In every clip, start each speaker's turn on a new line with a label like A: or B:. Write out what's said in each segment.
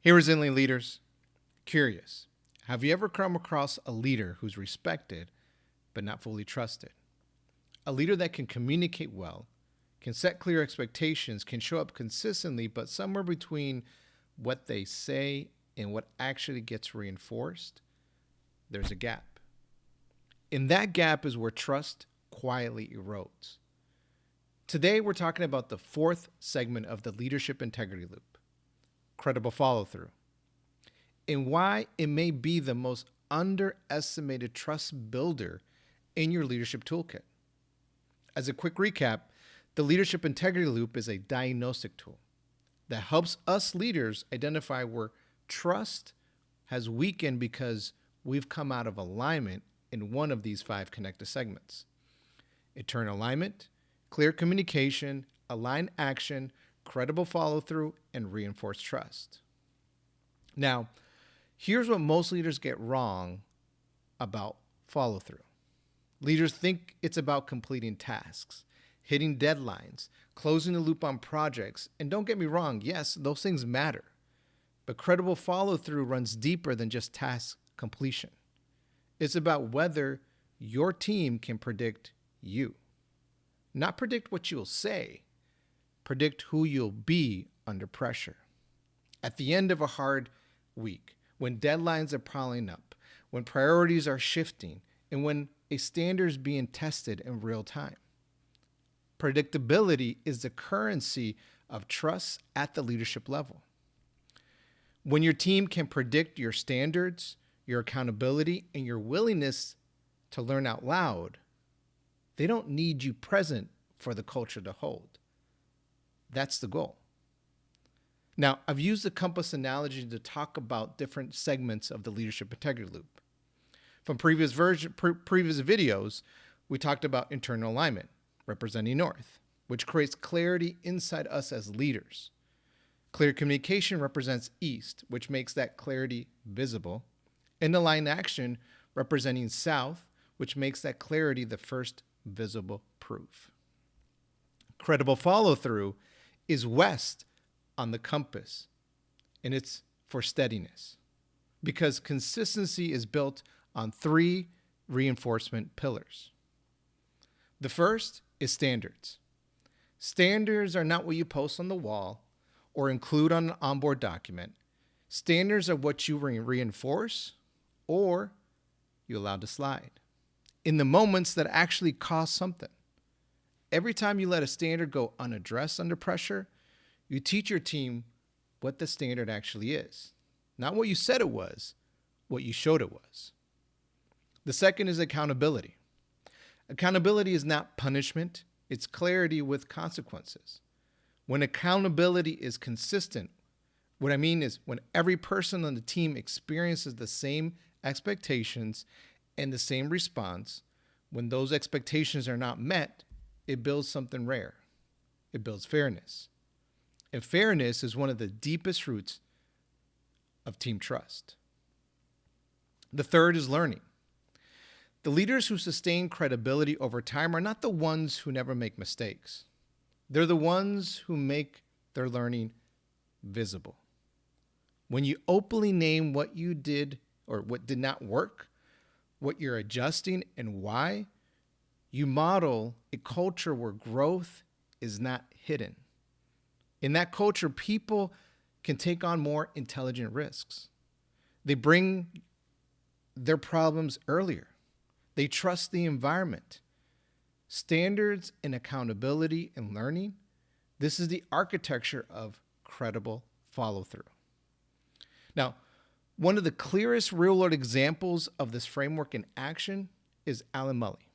A: Hey, resilient leaders. Curious. Have you ever come across a leader who's respected but not fully trusted? A leader that can communicate well, can set clear expectations, can show up consistently, but somewhere between what they say and what actually gets reinforced, there's a gap. And that gap is where trust quietly erodes. Today, we're talking about the fourth segment of the leadership integrity loop, credible follow through, and why it may be the most underestimated trust builder in your leadership toolkit. As a quick recap, the leadership integrity loop is a diagnostic tool that helps us leaders identify where trust has weakened because we've come out of alignment in one of these five connected segments: internal alignment, clear communication, aligned action, credible follow through, and reinforced trust. Now, here's what most leaders get wrong about follow through. Leaders think it's about completing tasks, hitting deadlines, closing the loop on projects. And don't get me wrong, yes, those things matter. But credible follow through runs deeper than just task completion. It's about whether your team can predict you, not predict what you'll say, predict who you'll be under pressure. At the end of a hard week, when deadlines are piling up, when priorities are shifting, and when a standard is being tested in real time. Predictability is the currency of trust at the leadership level. When your team can predict your standards, your accountability, and your willingness to learn out loud, they don't need you present for the culture to hold. That's the goal. Now, I've used the compass analogy to talk about different segments of the leadership integrity loop. From previous videos, we talked about internal alignment, representing north, which creates clarity inside us as leaders. Clear communication represents east, which makes that clarity visible. And aligned action representing south, which makes that clarity the first visible proof. Credible follow through is west on the compass, and it's for steadiness, because consistency is built on three reinforcement pillars. The first is standards. Standards are not what you post on the wall or include on an onboard document. Standards are what you reinforce or you allow to slide in the moments that actually cost something. Every time you let a standard go unaddressed under pressure, you teach your team what the standard actually is. Not what you said it was, what you showed it was. The second is accountability. Accountability is not punishment, it's clarity with consequences. When accountability is consistent, what I mean is when every person on the team experiences the same expectations and the same response, when those expectations are not met, it builds something rare. It builds fairness. And fairness is one of the deepest roots of team trust. The third is learning. The leaders who sustain credibility over time are not the ones who never make mistakes. They're the ones who make their learning visible. When you openly name what you did or what did not work, what you're adjusting and why, you model a culture where growth is not hidden. In that culture, people can take on more intelligent risks. They bring their problems earlier. They trust the environment. Standards and accountability and learning, this is the architecture of credible follow through. Now, one of the clearest real-world examples of this framework in action is Alan Mulally,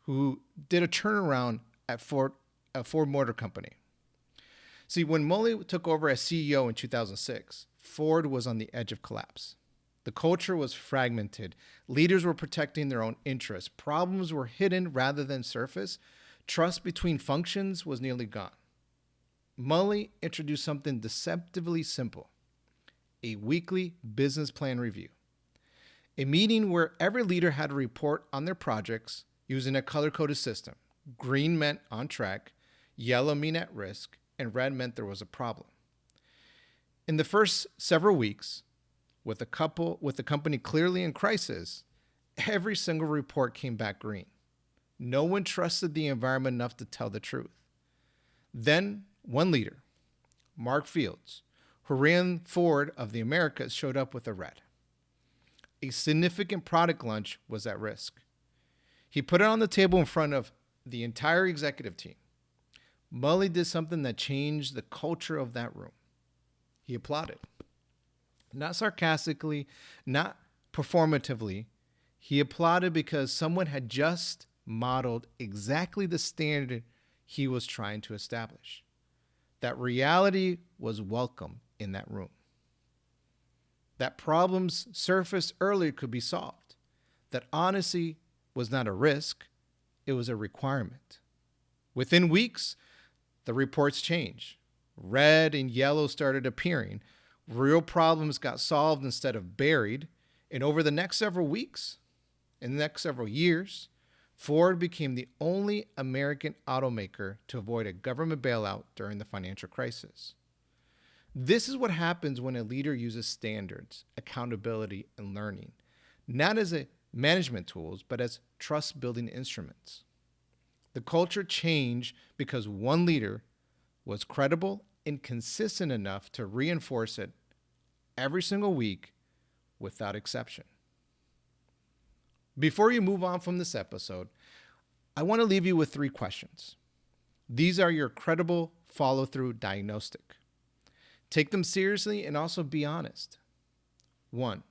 A: who did a turnaround at Ford Motor Company. See, when Mulally took over as CEO in 2006, Ford was on the edge of collapse. The culture was fragmented. Leaders were protecting their own interests. Problems were hidden rather than surfaced. Trust between functions was nearly gone. Mulally introduced something deceptively simple: a weekly business plan review. A meeting where every leader had to report on their projects using a color-coded system. Green meant on track, yellow meant at risk, and red meant there was a problem. In the first several weeks, with the company clearly in crisis, every single report came back green. No one trusted the environment enough to tell the truth. Then one leader, Mark Fields, who ran Ford of the Americas, showed up with a red. A significant product launch was at risk. He put it on the table in front of the entire executive team. Mulally did something that changed the culture of that room. He applauded. Not sarcastically, not performatively. He applauded because someone had just modeled exactly the standard he was trying to establish. That reality was welcome in that room. That problems surfaced earlier could be solved. That honesty was not a risk, it was a requirement. Within weeks, the reports changed. Red and yellow started appearing. Real problems got solved instead of buried. And over the next several weeks, in the next several years, Ford became the only American automaker to avoid a government bailout during the financial crisis. This is what happens when a leader uses standards, accountability, and learning, not as management tools, but as trust-building instruments. The culture changed because one leader was credible and consistent enough to reinforce it every single week without exception. Before you move on from this episode, I want to leave you with 3 questions. These are your credible follow-through diagnostic. Take them seriously and also be honest. 1.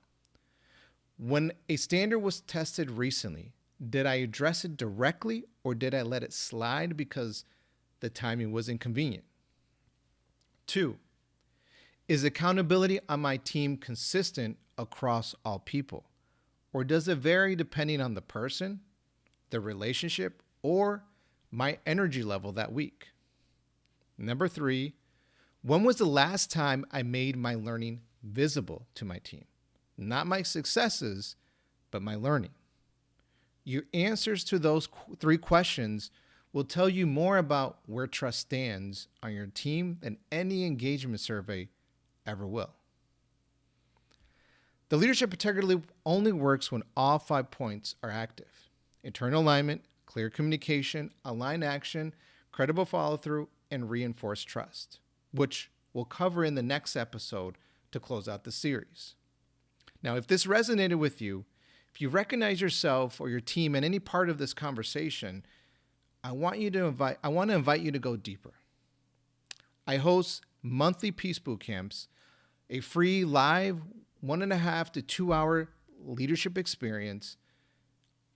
A: When a standard was tested recently, did I address it directly or did I let it slide because the timing was inconvenient? 2. Is accountability on my team consistent across all people? Or does it vary depending on the person, the relationship, or my energy level that week? Number 3, when was the last time I made my learning visible to my team? Not my successes, but my learning. Your answers to those 3 questions will tell you more about where trust stands on your team than any engagement survey ever will. The leadership integrity loop only works when all 5 points are active: internal alignment, clear communication, aligned action, credible follow-through, and reinforced trust, which we'll cover in the next episode to close out the series. Now, if this resonated with you, if you recognize yourself or your team in any part of this conversation, I want to invite you to go deeper. I host monthly Peace Boot Camps, a free live 1.5 to 2 hour leadership experience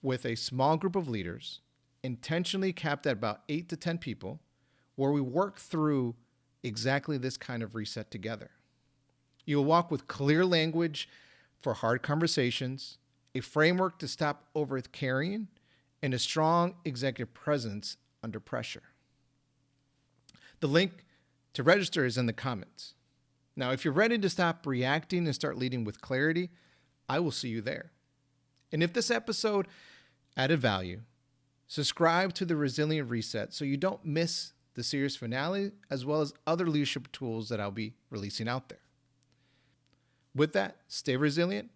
A: with a small group of leaders, intentionally capped at about 8 to 10 people, where we work through exactly this kind of reset together. You'll walk with clear language for hard conversations, a framework to stop over-carrying, and a strong executive presence under pressure. The link to register is in the comments. Now, if you're ready to stop reacting and start leading with clarity, I will see you there. And if this episode added value, subscribe to the Resilient Reset so you don't miss the series finale, as well as other leadership tools that I'll be releasing out there. With that, stay resilient